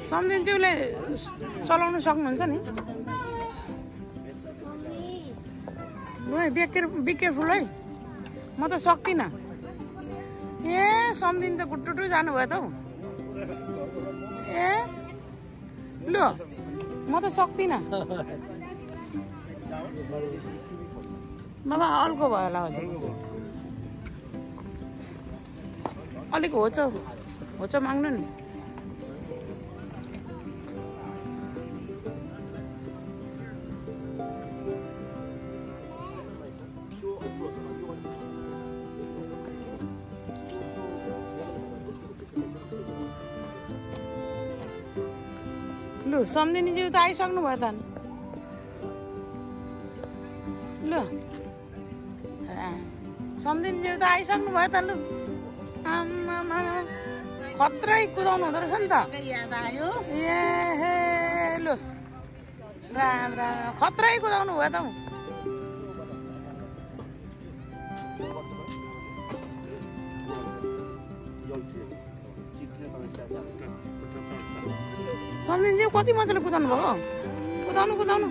सम्झिन्ज्यूले चलाउन सक्नुहुन्छ नि बी केयरफुल है म त सक्दिनँ ए सम्झिन त गुट्टुटु जानुभयो त हौ ए लु म त सक्दिनँ बाबा अल्को भयो होला हजुर अलिक होचो माग्नु नि लु सम्झिनीज्यू त आइसक्नु भयो त लु सम्झिनीज्यू त आइसक्नु भयो त लु आमा खत्रै कुदाउनु हुँदो रहेछ नि त ए हे लु राम राम खत्रै कुदाउनु भयो त सम्झिन्ज्यू कति मजाले कुदाउनु भएको कुदाउनु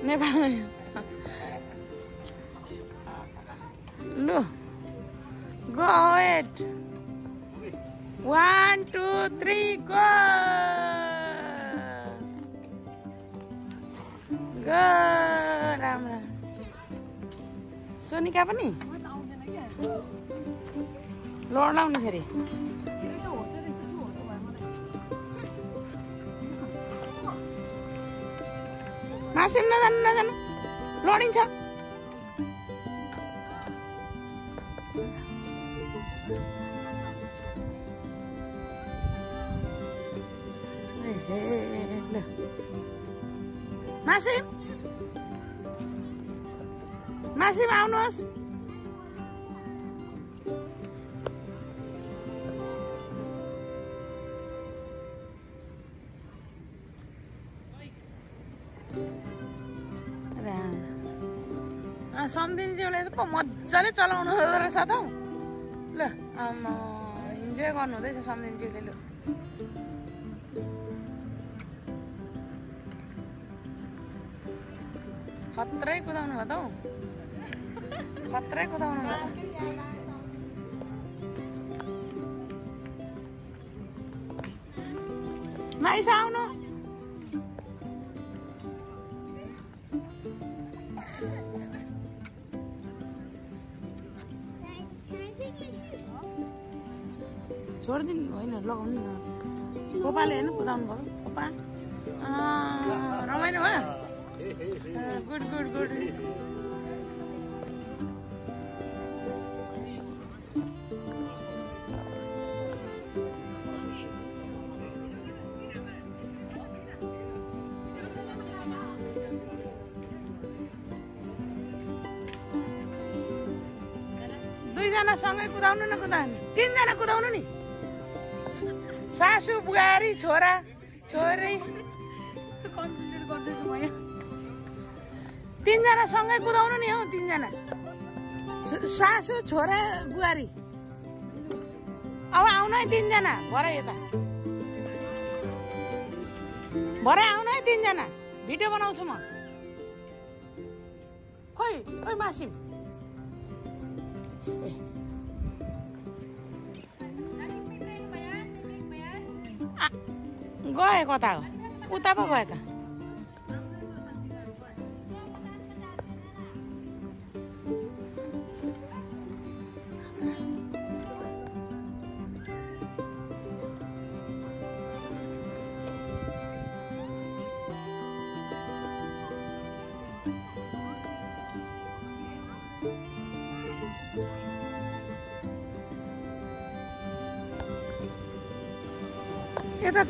नेपाल लु go at 1 2 3 go go Ram Ram Sonika पनि लड्लाउने फेरि मासिम नजानु लडिन्छ मासिम आउनुहोस् सम्झिन्ज्यूले त मजाले चलाउनु रहेछ त हौ ल इन्जोय गर्नु हुँदैछ सम्झिन्ज्यूले लु खत्रै कुदाउनु भयो त हौ खत्रै कुदाउनु भयो नाइसा आउनु छोडिदिनु होइन लगाउनु न कोपाले हेर्नु कुदाउनु भयो कोपा रमाइलो भयो गुड गुड गुड दुईजना सँगै कुदाउनु न कुदाउनु तीनजना कुदाउनु नि सासू बुहारी छोरा छोरी तीनजना सँगै कुदाउनु नि हौ तीनजना सासू छोरा बुहारी अब आउनु है तीनजना भरे यता भरे आउनु है तीनजना भिडियो बनाउँछु म खोइ ओइ मासिम गए कता हो उता पो गए त यता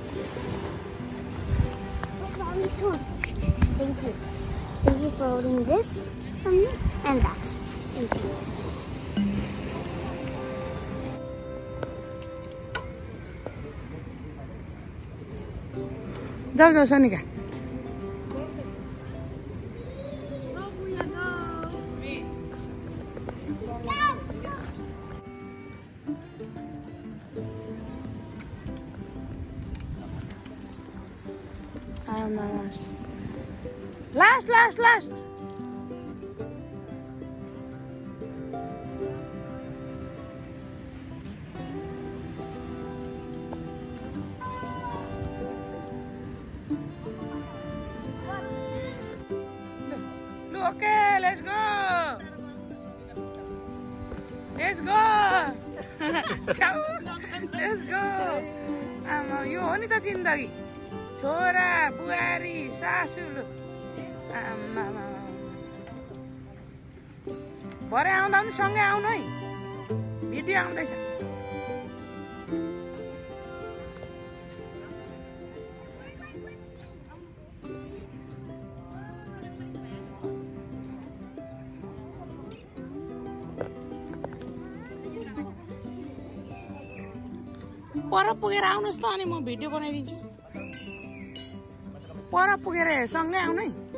Thank you. Thank you for holding this from me and that. Thank you. जाऊ जाऊ Sonika last last last Okay, let's go. Let's go. Ciao. Let's go. यो हो नि त जिन्दगी छोरा बुहारी सासू भरे आउँदा पनि सँगै आउनु है भिडियो आउँदैछ पर पुगेर आउनुहोस् त अनि म भिडियो बनाइदिन्छु पर पुगेर सँगै आउनु है